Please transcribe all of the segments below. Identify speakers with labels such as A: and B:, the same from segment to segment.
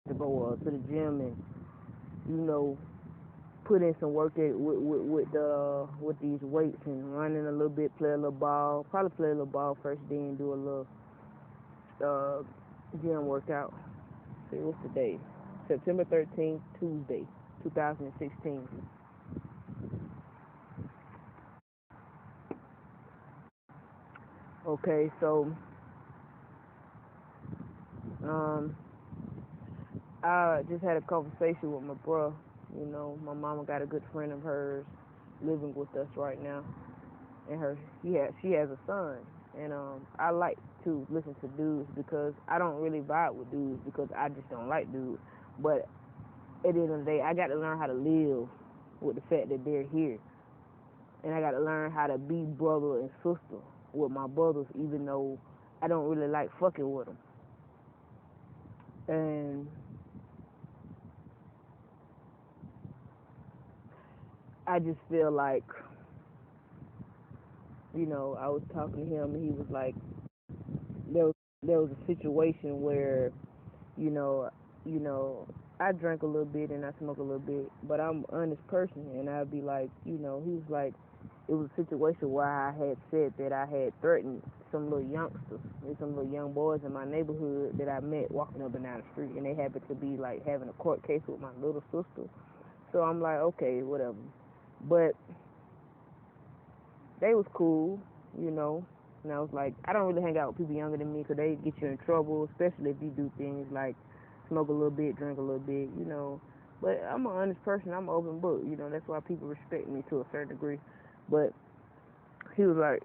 A: to go to the gym and, you know, put in some work with these weights and running a little bit, play a little ball. Probably play a little ball first, then do a little gym workout. See, what's the day? September 13th, Tuesday, 2016. Okay, so um, I just had a conversation with my bro. You know, my mama got a good friend of hers living with us right now, and she has a son, and I like to listen to dudes because I don't really vibe with dudes because I just don't like dudes. But at the end of the day, I got to learn how to live with the fact that they're here, and I got to learn how to be brother and sister with my brothers, even though I don't really like fucking with them. And I just feel like, you know, I was talking to him and he was like, there was a situation where, you know, I drank a little bit and I smoke a little bit, but I'm an honest person, and I'd be like, you know, he was like, it was a situation where I had said that I had threatened some little youngsters, some little young boys in my neighborhood that I met walking up and down the street, and they happened to be like having a court case with my little sister. So I'm like, okay, whatever. But they was cool, you know. And I was like, I don't really hang out with people younger than me because they get you in trouble, especially if you do things like smoke a little bit, drink a little bit, you know. But I'm an honest person. I'm an open book, you know. That's why people respect me to a certain degree. But he was like,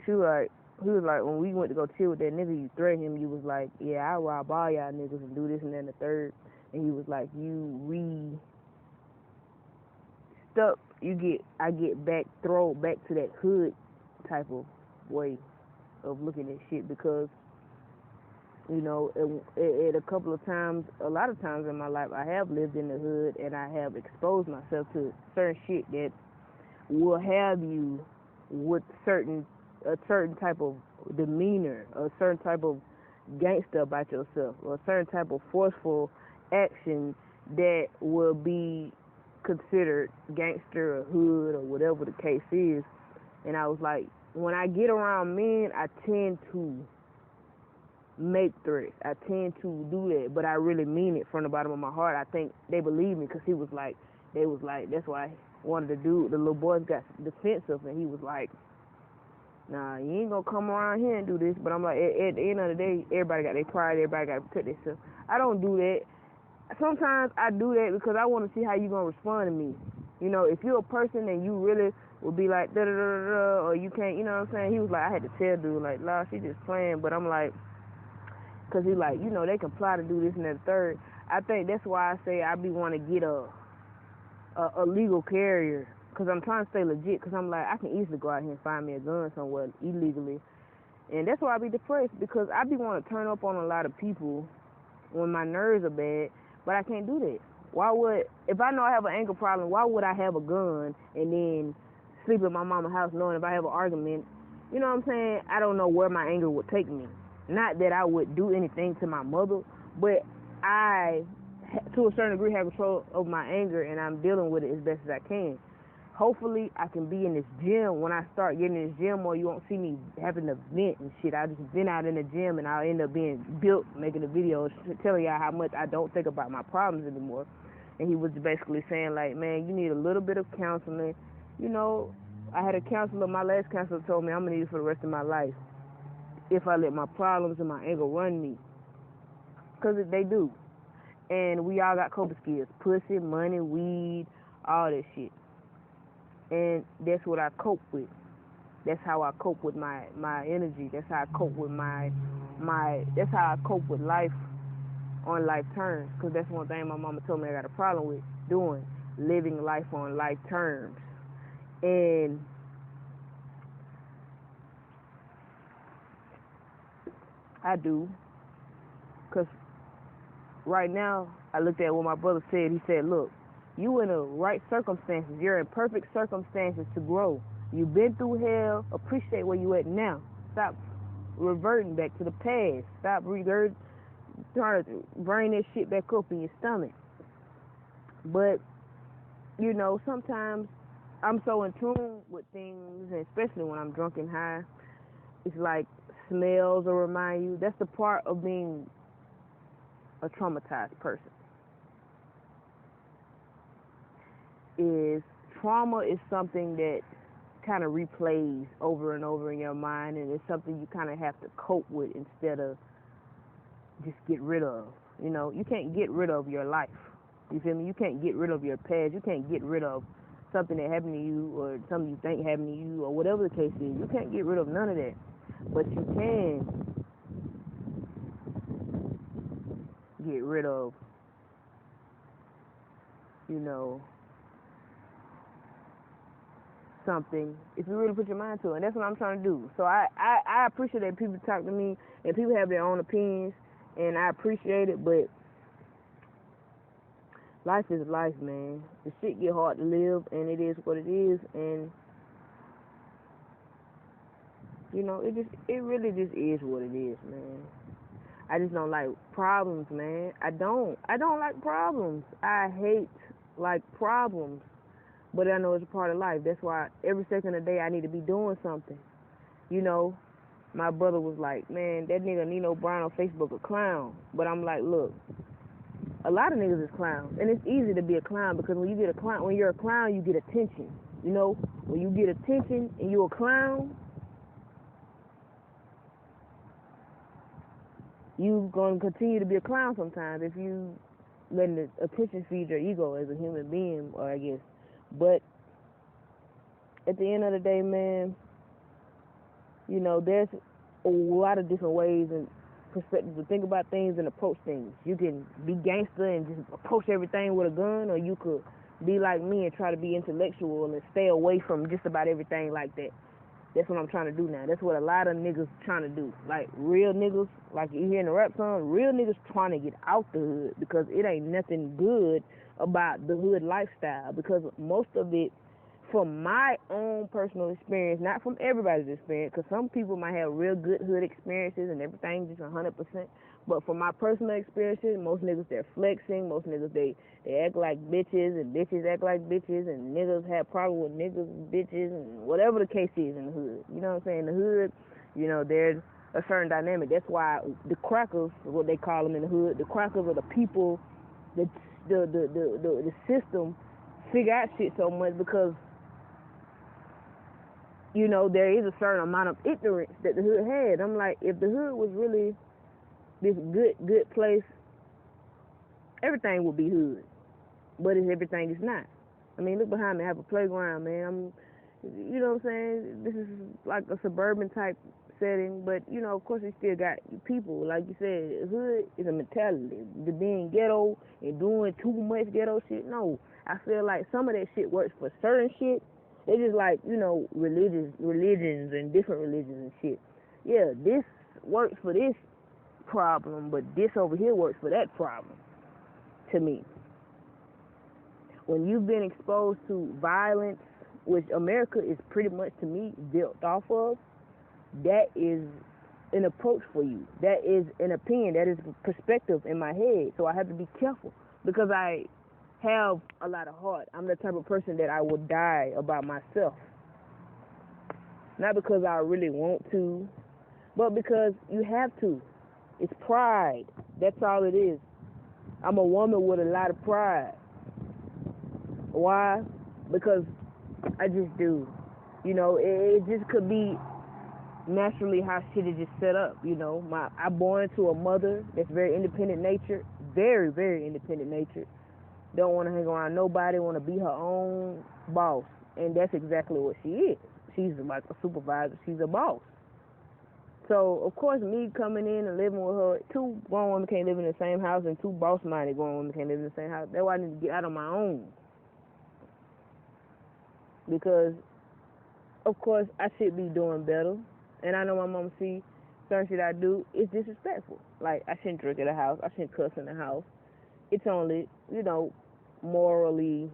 A: when we went to go chill with that nigga, you threatened him. You was like, yeah, I rob all y'all niggas and do this and that and the third. And he was like, I get back, throw back to that hood type of way of looking at shit because, you know, at a lot of times in my life, I have lived in the hood and I have exposed myself to certain shit that will have you with a certain type of demeanor, a certain type of gangster about yourself, or a certain type of forceful action that will be considered gangster or hood or whatever the case is. And I was like, when I get around men, I tend to make threats. I tend to do that, but I really mean it from the bottom of my heart. I think they believe me because they was like, that's why one of the little boys got defensive, and he was like, nah, you ain't gonna come around here and do this. But I'm like, at the end of the day, everybody got their pride, everybody got to protect themselves. I don't do that. Sometimes I do that because I want to see how you gonna respond to me. You know, if you're a person and you really would be like da da da da, or you can't, you know what I'm saying? He was like, I had to tell dude like, nah, she just playing. But I'm like, cause he like, you know, they can plot to do this and that third. I think that's why I say I be want to get a legal carrier, cause I'm trying to stay legit. Cause I'm like, I can easily go out here and find me a gun somewhere illegally, and that's why I be depressed, because I be want to turn up on a lot of people when my nerves are bad. But I can't do that. If I know I have an anger problem, why would I have a gun and then sleep at my mama's house knowing if I have an argument, you know what I'm saying, I don't know where my anger would take me. Not that I would do anything to my mother, but I, to a certain degree, have control of my anger, and I'm dealing with it as best as I can. Hopefully, I can be in this gym. When I start getting in this gym more, you won't see me having to vent and shit. I just vent out in the gym, and I'll end up being built, making a video, telling y'all how much I don't think about my problems anymore. And he was basically saying, like, man, you need a little bit of counseling. You know, I had a counselor, my last counselor told me I'm going to need it for the rest of my life if I let my problems and my anger run me. Because they do. And we all got coping skills. Pussy, money, weed, all that shit. And that's what I cope with. That's how I cope with my energy. That's how I cope with that's how I cope with life on life terms. Because that's one thing my mama told me I got a problem with doing, living life on life terms. And I do. Because right now, I looked at what my brother said. He said, look, you in the right circumstances. You're in perfect circumstances to grow. You've been through hell. Appreciate where you at now. Stop reverting back to the past. Stop trying to bring that shit back up in your stomach. But, sometimes I'm so in tune with things, and especially when I'm drunk and high, it's like smells will remind you. That's the part of being a traumatized person. Is trauma is something that kind of replays over and over in your mind, and it's something you kind of have to cope with instead of just get rid of. You can't get rid of your life. You feel me? You can't get rid of your past. You can't get rid of something that happened to you or something you think happened to you or whatever the case is. You can't get rid of none of that. But you can get rid of, something if you really put your mind to it. And that's what I'm trying to do. So I appreciate that people talk to me and people have their own opinions, and I appreciate it, but life is life, man. The shit get hard to live, and it is what it is, and it really just is what it is, man. I just don't like problems, man. I don't like problems. I hate problems. But I know it's a part of life. That's why every second of the day I need to be doing something. My brother was like, man, that nigga Nino Brown on Facebook a clown. But I'm like, look, a lot of niggas is clowns. And it's easy to be a clown because when you're a clown, you get attention. When you get attention and you're a clown, you going to continue to be a clown sometimes if you letting the attention feed your ego as a human being, or I guess. But at the end of the day, man, there's a lot of different ways and perspectives to think about things and approach things. You can be gangster and just approach everything with a gun, or you could be like me and try to be intellectual and stay away from just about everything like that. That's what I'm trying to do now. That's what a lot of niggas trying to do. Like real niggas, like you hear in the rap song, real niggas trying to get out the hood because it ain't nothing good about the hood lifestyle, because most of it, from my own personal experience, not from everybody's experience, because some people might have real good hood experiences and everything just 100%, but from my personal experiences, most niggas, they're flexing, most niggas, they act like bitches, and bitches act like bitches, and niggas have problems with niggas and bitches, and whatever the case is in the hood. You know what I'm saying? In the hood, there's a certain dynamic. That's why the crackers, what they call them in the hood, the crackers are the people that the system figure out shit so much, because there is a certain amount of ignorance that the hood had. I'm like, if the hood was really this good place, everything would be hood, but everything is not. I mean, look behind me, I have a playground, man. You know what I'm saying? This is like a suburban type setting, but of course, we still got people. Like you said, hood is a mentality. The being ghetto and doing too much ghetto shit. No, I feel like some of that shit works for certain shit. It's just like religions and different religions and shit. Yeah, this works for this problem, but this over here works for that problem. To me, when you've been exposed to violence, which America is pretty much, to me, built off of, that is an approach for you. That is an opinion. That is perspective in my head. So I have to be careful because I have a lot of heart. I'm the type of person that I will die about myself. Not because I really want to, but because you have to. It's pride. That's all it is. I'm a woman with a lot of pride. Why? Because I just do. It just could be naturally how shit is just set up. I'm born to a mother that's very independent nature, very, very independent nature. Don't want to hang around nobody, want to be her own boss. And that's exactly what she is. She's like a supervisor. She's a boss. So, of course, me coming in and living with her, two grown women can't live in the same house, and two boss-minded grown women can't live in the same house. That's why I need to get out on my own. Because, of course, I should be doing better. And I know my mom see certain shit I do, it's disrespectful. Like, I shouldn't drink at the house. I shouldn't cuss in the house. It's only, morally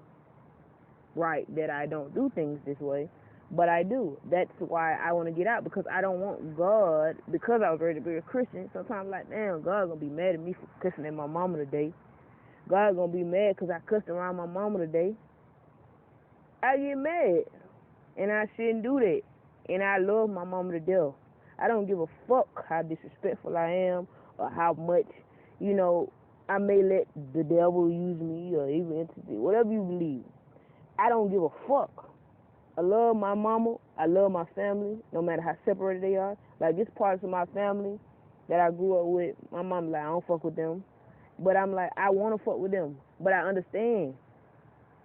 A: right that I don't do things this way. But I do. That's why I want to get out, because I don't want God, because I was ready to be a Christian. Sometimes I'm like, damn, God gonna be mad at me for cussing at my mama today. God gonna be mad because I cussed around my mama today. I get mad, and I shouldn't do that. And I love my mama to death. I don't give a fuck how disrespectful I am or how much, I may let the devil use me or even entity, whatever you believe. I don't give a fuck. I love my mama. I love my family, no matter how separated they are. Like, this parts of my family that I grew up with, my mom like, I don't fuck with them. But I'm like, I want to fuck with them. But I understand,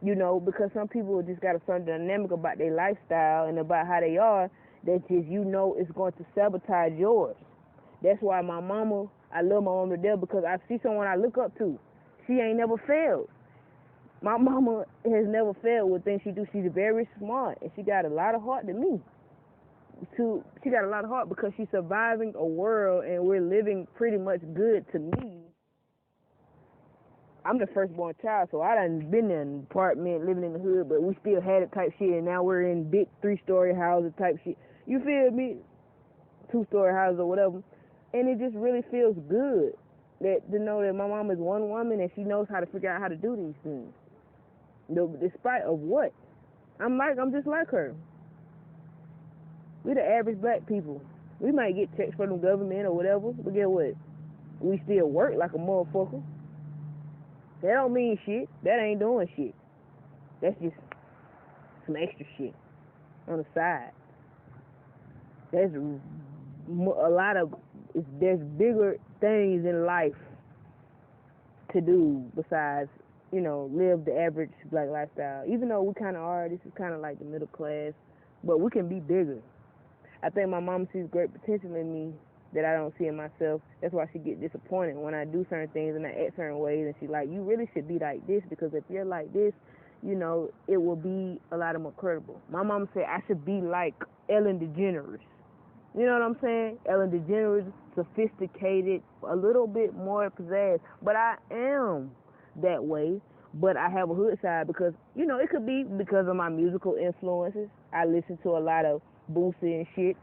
A: because some people just got a certain dynamic about their lifestyle and about how they are that just, it's going to sabotage yours. That's why I love my mama to death, because I see someone I look up to. She ain't never failed. My mama has never failed with things she do. She's very smart, and she got a lot of heart to me. She got a lot of heart because she's surviving a world, and we're living pretty much good to me. I'm the firstborn child, so I done been in an apartment, living in the hood, but we still had it type shit, and now we're in big 3-story houses type shit. You feel me? 2-story houses or whatever. And it just really feels good to know that my mom is one woman and she knows how to figure out how to do these things. Despite of what? I'm just like her. We the average black people. We might get checks from the government or whatever, but guess what? We still work like a motherfucker. That don't mean shit. That ain't doing shit. That's just some extra shit on the side. There's bigger things in life to do besides, live the average black lifestyle. Even though we kind of are, this is kind of like the middle class, but we can be bigger. I think my mom sees great potential in me that I don't see in myself. That's why she get disappointed when I do certain things and I act certain ways, and she like, you really should be like this, because if you're like this, it will be a lot more credible. My mom said I should be like Ellen DeGeneres. You know what I'm saying? Ellen DeGeneres, sophisticated, a little bit more pizzazz. But I am that way. But I have a hood side because, it could be because of my musical influences. I listen to a lot of Boosie and shit.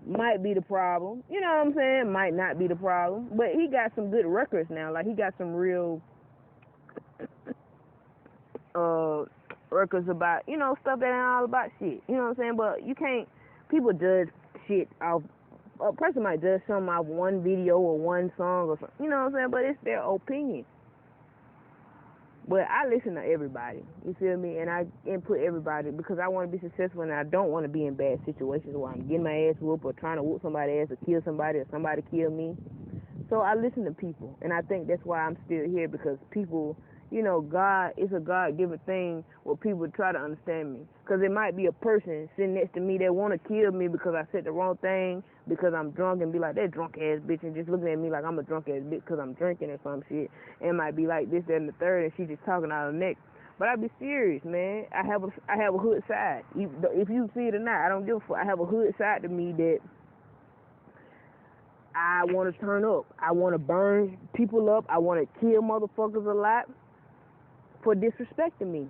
A: Might be the problem. You know what I'm saying? Might not be the problem. But he got some good records now. Like, he got some real records about, stuff that ain't all about shit. You know what I'm saying? But you can't, people judge shit off, a person might judge something off one video or one song or something. You know what I'm saying? But it's their opinion. But I listen to everybody, you feel me? And I input everybody because I want to be successful, and I don't want to be in bad situations where I'm getting my ass whooped or trying to whoop somebody's ass or kill somebody or somebody kill me. So I listen to people, and I think that's why I'm still here, because people, God, it's a God-given thing where people try to understand me. Because it might be a person sitting next to me that want to kill me because I said the wrong thing, because I'm drunk, and be like, that drunk-ass bitch, and just looking at me like I'm a drunk-ass bitch because I'm drinking or some shit. And it might be like this, that, and the third, and she just talking out of her neck. But I be serious, man. I have a hood side. If you see it or not, I don't give a fuck. I have a hood side to me that I want to turn up. I want to burn people up. I want to kill motherfuckers a lot for disrespecting me.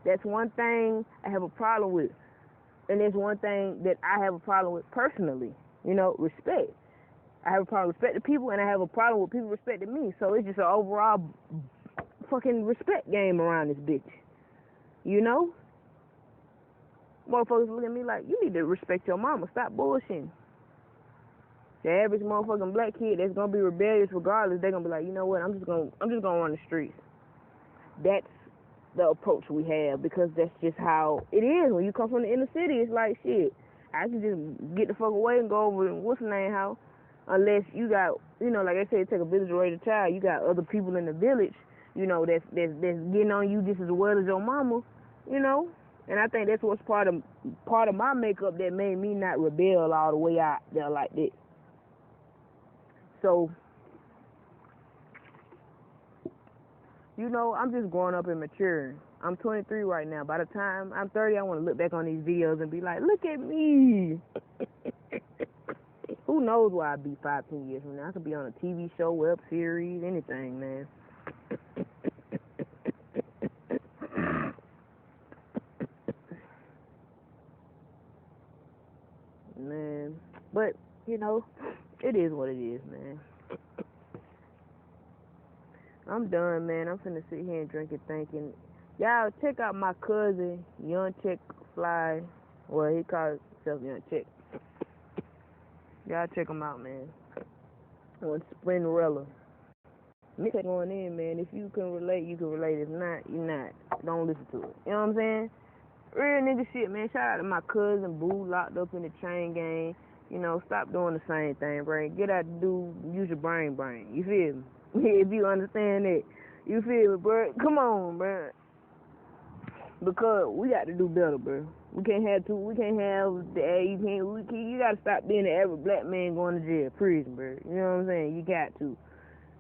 A: That's one thing I have a problem with. And there's one thing that I have a problem with personally, respect. I have a problem with respecting people, and I have a problem with people respecting me. So it's just an overall fucking respect game around this bitch. Motherfuckers look at me like, you need to respect your mama. Stop bullshitting. The average motherfucking black kid that's gonna be rebellious regardless, they're gonna be like, you know what, I'm just gonna run the streets. That's the approach we have, because that's just how it is. When you come from the inner city, it's like, shit, I can just get the fuck away and go over in what's the name house, unless you got, like I said, take a village to raise a child. You got other people in the village, that's getting on you just as well as your mama, And I think that's what's part of my makeup that made me not rebel all the way out there like this. So, I'm just growing up and maturing. I'm 23 right now. By the time I'm 30, I want to look back on these videos and be like, look at me. Who knows where I'll be 5-10 years from now? I could be on a TV show, web series, anything, man. know, it is what it is, man. I'm done, man. I'm finna sit here and drink and thinking. Y'all check out my cousin, Young Check Fly. Well, he calls himself Young Check. Y'all check him out, man. On Sprinterella. Mixtape going in, man. If you can relate, you can relate. If not, you're not. Don't listen to it. You know what I'm saying? Real nigga shit, man. Shout out to my cousin Boo, locked up in the chain gang. You know, stop doing the same thing, bro. Get out and use your brain. You feel me? If you understand that. You feel me, bro? Come on, bro. Because we got to do better, bro. You gotta stop being the average black man going to jail, prison, bro. You know what I'm saying? You got to.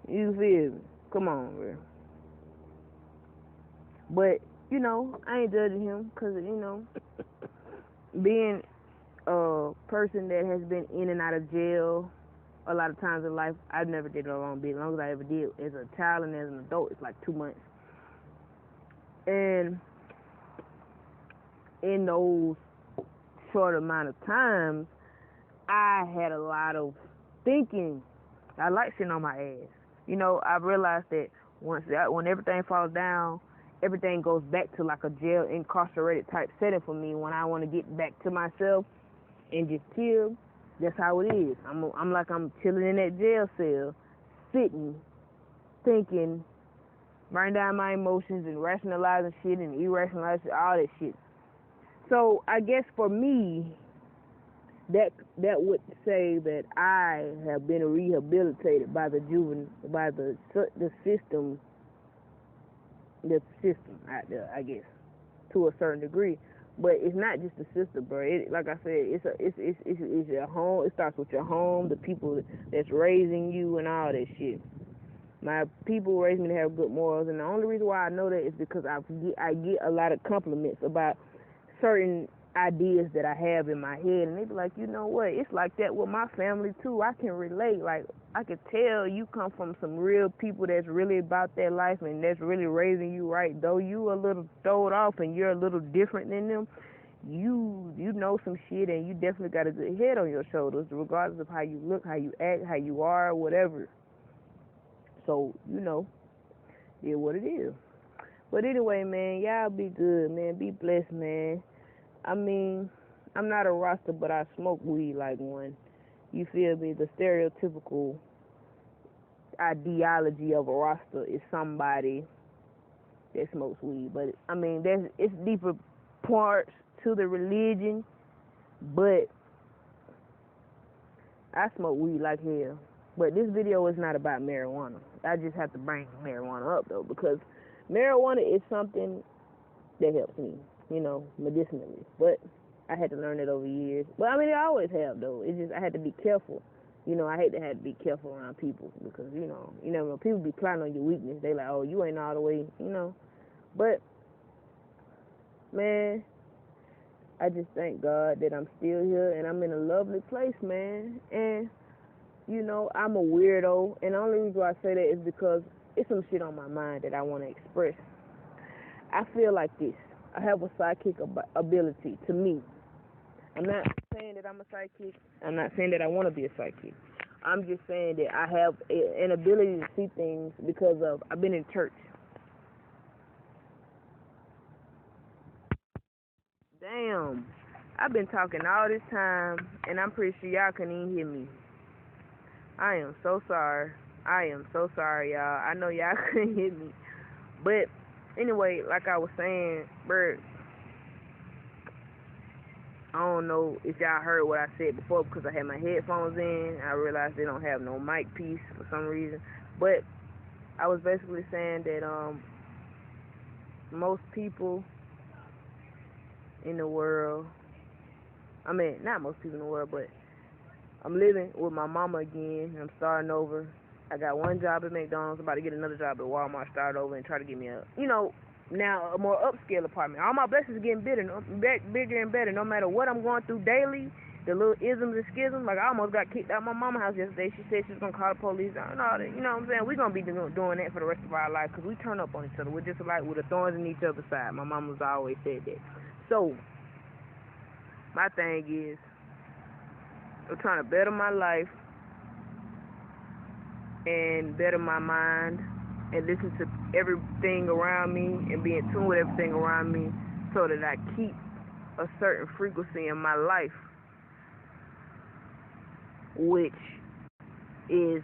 A: You feel me? Come on, bro. But, you know, I ain't judging him, because, you know, being a person that has been in and out of jail a lot of times in life, I've never did a long bit. As long as I ever did as a child and as an adult, it's like 2 months. And in those short amount of times, I had a lot of thinking. I like sitting on my ass. You know, I realized that when everything falls down, everything goes back to like a jail incarcerated type setting for me. When I want to get back to myself and just chill, that's how it is. I'm like I'm chilling in that jail cell, sitting, thinking, writing down my emotions and rationalizing shit and irrationalizing all that shit. So I guess for me, that would say that I have been rehabilitated by the system out there, I guess, to a certain degree. But it's not just the system, bro. Like I said, it's your home. It starts with your home, the people that's raising you, and all that shit. My people raised me to have good morals, and the only reason why I know that is because I get a lot of compliments about certain ideas that I have in my head, and they be like, you know what, it's like that with my family too. I can relate. Like, I could tell you come from some real people that's really about their life and that's really raising you right. Though you a little throwed off and you're a little different than them, you know some shit, and you definitely got a good head on your shoulders, regardless of how you look, how you act, how you are, whatever. So, you know, yeah, what it is. But anyway, man, y'all be good, man. Be blessed, man. I mean, I'm not a roster, but I smoke weed like one. You feel me? The stereotypical ideology of a roster is somebody that smokes weed. But, I mean, it's deeper parts to the religion, but I smoke weed like hell. But this video is not about marijuana. I just have to bring marijuana up, though, because marijuana is something that helps me, you know, medicinally. But I had to learn it over years. But I mean, I always have, though. It's just I had to be careful. You know, I hate to have to be careful around people because, you know, when people be plotting on your weakness, they like, oh, you ain't all the way, you know. But, man, I just thank God that I'm still here and I'm in a lovely place, man. And, you know, I'm a weirdo. And the only reason why I say that is because it's some shit on my mind that I want to express. I feel like this. I have a psychic ability to me. I'm not saying that I'm a psychic. I'm not saying that I want to be a psychic. I'm just saying that I have an ability to see things because of I've been in church. Damn. I've been talking all this time, and I'm pretty sure y'all couldn't even hear me. I am so sorry. Y'all. I know y'all couldn't hear me. But anyway, like I was saying, bro, I don't know if y'all heard what I said before because I had my headphones in. I realized they don't have no mic piece for some reason. But I was basically saying that most people in the world, I mean, not most people in the world, but I'm living with my mama again. I'm starting over. I got one job at McDonald's, about to get another job at Walmart, start over and try to get me a, you know, now a more upscale apartment. All my blessings are getting bigger and better, no matter what I'm going through daily. The little isms and schisms, like I almost got kicked out of my mama's house yesterday. She said she was going to call the police and all that. You know what I'm saying? We're going to be doing that for the rest of our life because we turn up on each other. We're just like with the thorns in each other's side. My mama's always said that. So, my thing is, I'm trying to better my life and better my mind and listen to everything around me and be in tune with everything around me so that I keep a certain frequency in my life, which is,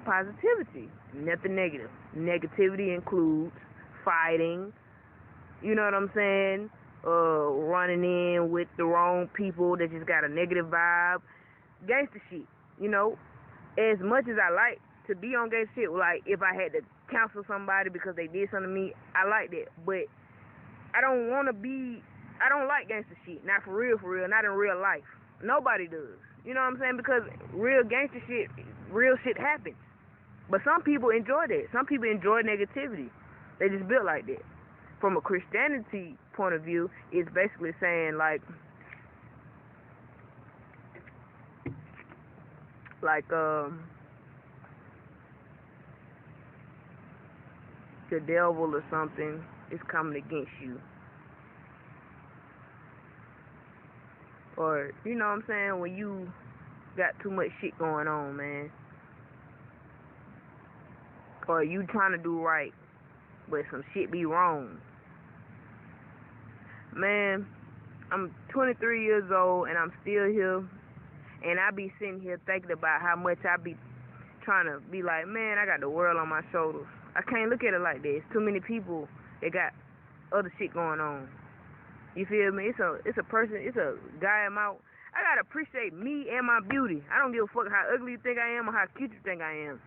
A: positivity, nothing negative. Negativity includes fighting, you know what I'm saying, running in with the wrong people that just got a negative vibe, gangster shit, As much as I like to be on gangster shit, like if I had to counsel somebody because they did something to me, I like that, but I don't like gangster shit, not for real, not in real life. Nobody does. You know what I'm saying? Because real gangster shit, real shit happens. But some people enjoy that. Some people enjoy negativity. They just built like that. From a Christianity point of view, it's basically saying the devil or something is coming against you. Or, you know what I'm saying, when you got too much shit going on, man. Or you trying to do right, but some shit be wrong. Man, I'm 23 years old and I'm still here. And I be sitting here thinking about how much I be trying to be like, man, I got the world on my shoulders. I can't look at it like that. It's too many people that got other shit going on. You feel me? It's a person, it's a guy I'm out. I gotta appreciate me and my beauty. I don't give a fuck how ugly you think I am or how cute you think I am.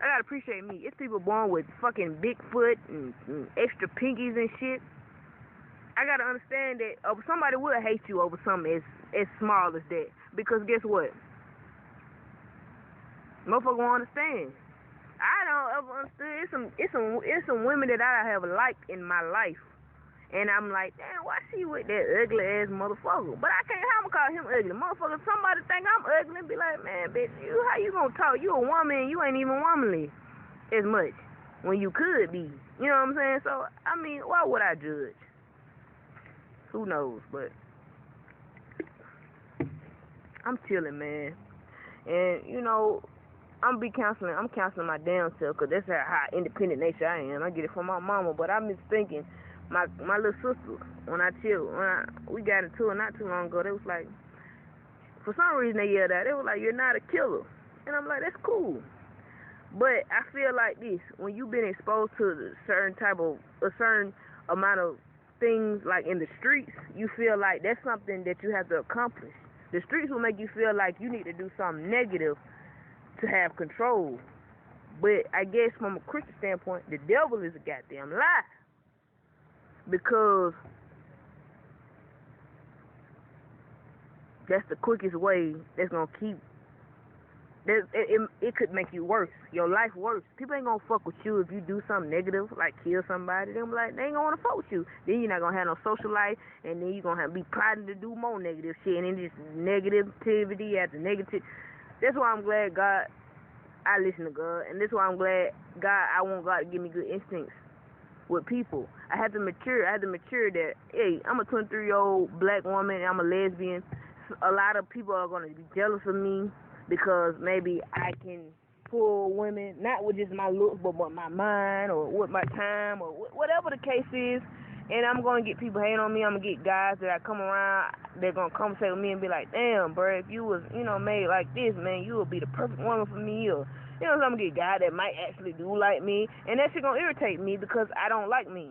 A: I gotta appreciate me. It's people born with fucking Bigfoot and extra pinkies and shit. I gotta understand that somebody will hate you over something as small as that. Because guess what? Motherfucker won't understand. I don't ever understand. It's some women that I have liked in my life. And I'm like, damn, why she with that ugly ass motherfucker? But I can't, how I'm gonna call him ugly? Motherfucker, somebody think I'm ugly and be like, man, bitch, how you gonna talk? You a woman, you ain't even womanly as much when you could be. You know what I'm saying? So, I mean, why would I judge? Who knows? But I'm chilling, man. And, I'm counseling my damn self, because that's how independent nature I am. I get it from my mama, but I'm just thinking, my little sister, we got into it not too long ago, they was like, for some reason they yelled out, they were like, you're not a killer. And I'm like, that's cool. But I feel like this, when you've been exposed to a certain amount of things, like in the streets, you feel like that's something that you have to accomplish. The streets will make you feel like you need to do something negative to have control. But I guess from a Christian standpoint, the devil is a goddamn lie. Because that's the quickest way that's going to keep... It could make you worse, your life worse. People ain't going to fuck with you if you do something negative, like kill somebody. They ain't going to want to fuck with you. Then you're not going to have no social life, and then you're going to be plotting to do more negative shit, and then just negativity after negative. That's why I'm glad I listen to God, and that's why I'm glad I want God to give me good instincts with people. I had to mature that, hey, I'm a 23-year-old black woman, and I'm a lesbian. A lot of people are going to be jealous of me because maybe I can pull women, not with just my looks, but with my mind or with my time or whatever the case is. And I'm going to get people hating on me. I'm going to get guys that I come around, they're going to conversate with me and be like, damn, bro, if you was, made like this, man, you would be the perfect woman for me. Or, so I'm going to get guys that might actually do like me. And that shit going to irritate me because I don't like me.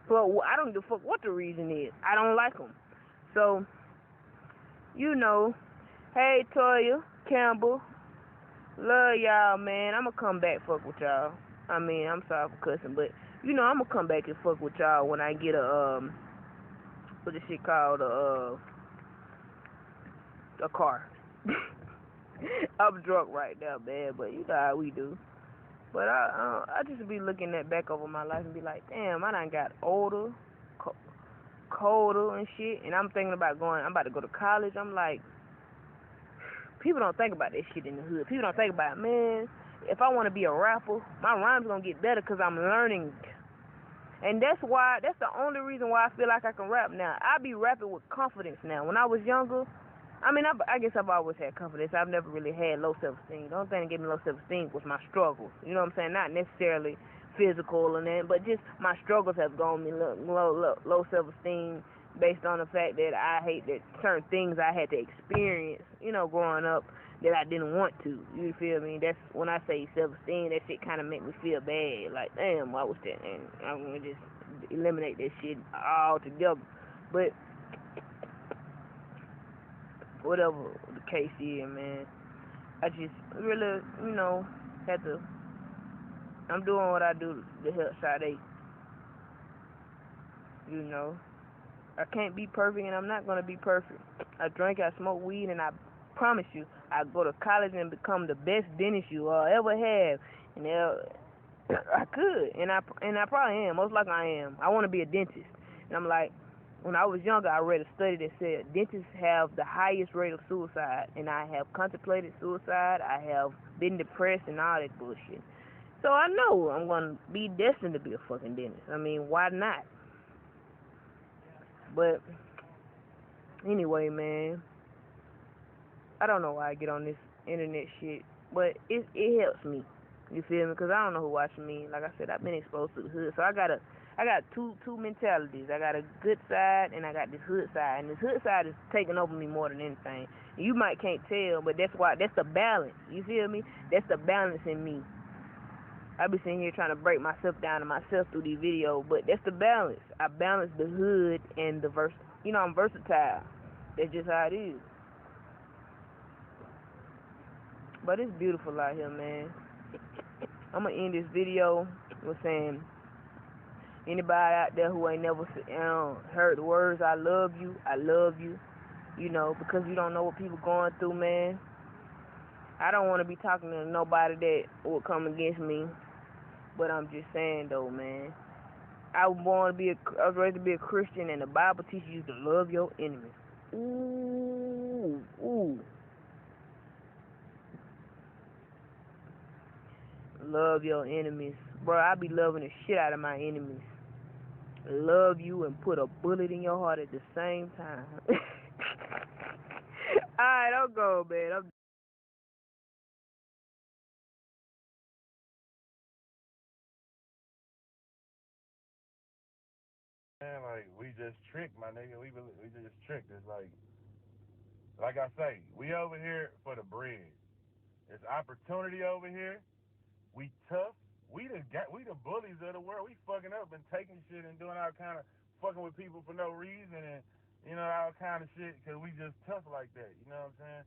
A: So I don't give a fuck what the reason is. I don't like them. So, hey, Toya, Campbell, love y'all, man. I'm going to come back fuck with y'all. I mean, I'm sorry for cussing, but, I'm going to come back and fuck with y'all when I get what this shit called, a car. I'm drunk right now, man, but you know how we do. But I just be looking back over my life and be like, damn, I done got older, colder and shit, and I'm thinking about I'm about to go to college. I'm like, people don't think about that shit in the hood. People don't think about, man, if I want to be a rapper, my rhymes gonna get better because I'm learning. And that's the only reason why I feel like I can rap now. I be rapping with confidence now. When I was younger, I mean, I guess I've always had confidence. I've never really had low self-esteem. The only thing that gave me low self-esteem was my struggles. You know what I'm saying? Not necessarily physical and that, but just my struggles have gone me low self-esteem based on the fact that I hate that certain things I had to experience, you know, growing up that I didn't want to. You feel me? That's when I say self-esteem, that shit kind of make me feel bad. Like, damn, why was that? And I'm going to just eliminate that shit altogether. But whatever the case is, man, I just really, you know, had to, I'm doing what I do to help Sade, you know. I can't be perfect, and I'm not going to be perfect. I drink, I smoke weed, and I promise you, I go to college and become the best dentist you ever have. And I could, and I probably am. Most likely I am. I want to be a dentist. And I'm like, when I was younger, I read a study that said dentists have the highest rate of suicide, and I have contemplated suicide. I have been depressed and all that bullshit. So I know I'm going to be destined to be a fucking dentist. I mean, why not? But anyway, man, I don't know why I get on this internet shit, but it helps me. You feel me? Because I don't know who watching me. Like I said, I've been exposed to the hood, so I got two mentalities. I got a good side and I got this hood side, and this hood side is taking over me more than anything. You might can't tell, but that's the balance. You feel me? That's the balance in me. I be sitting here trying to break myself down to myself through these videos, but that's the balance. I balance the hood and the you know, I'm versatile. That's just how it is. But it's beautiful out here, man. I'm gonna end this video with saying, anybody out there who ain't never heard the words I love you, you know, because you don't know what people going through, man. I don't want to be talking to nobody that will come against me, but I'm just saying though, man. I was raised to be a Christian, and the Bible teaches you to love your enemies. Ooh, ooh. Love your enemies. Bro, I be loving the shit out of my enemies. Love you and put a bullet in your heart at the same time. Alright, I'm going, man.
B: Man, like we just tricked, my nigga. We just tricked. It's like I say, we over here for the bread. It's opportunity over here. We tough. We the bullies of the world. We fucking up and taking shit and doing all kind of fucking with people for no reason and you know all kind of shit because we just tough like that. You know what I'm saying?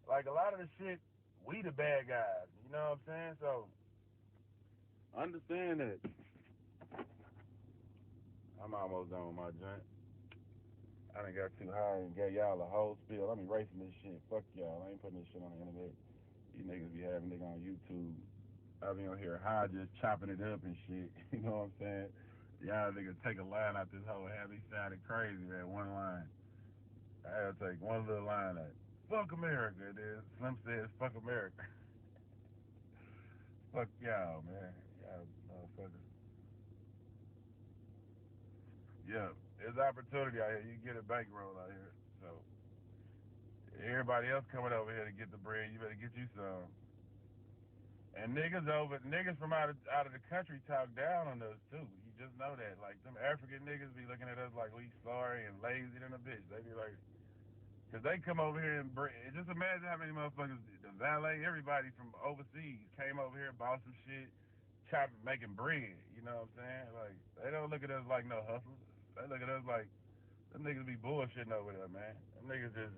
B: Like a lot of the shit, we the bad guys. You know what I'm saying? So understand that. I'm almost done with my joint. I done got too high and gave y'all a whole spiel. I'm erasing this shit. Fuck y'all. I ain't putting this shit on the internet. These niggas be having niggas on YouTube. I be on here high just chopping it up and shit. You know what I'm saying? Y'all niggas take a line out this whole have me sounding crazy, man. One line. I had to take one little line out. Fuck America, it is. Slim says fuck America. Fuck y'all, man. Y'all motherfuckers. Yeah, there's opportunity out here. You get a bankroll out here. So everybody else coming over here to get the bread, you better get you some. And niggas from out of the country talk down on us too. You just know that. Like them African niggas be looking at us like we sorry and lazy than a bitch. They be like, cause they come over here and just imagine how many motherfuckers, the valet, everybody from overseas came over here, bought some shit, chopping, making bread. You know what I'm saying? Like they don't look at us like no hustlers. They look at us like them niggas be bullshitting over there, man. Them niggas just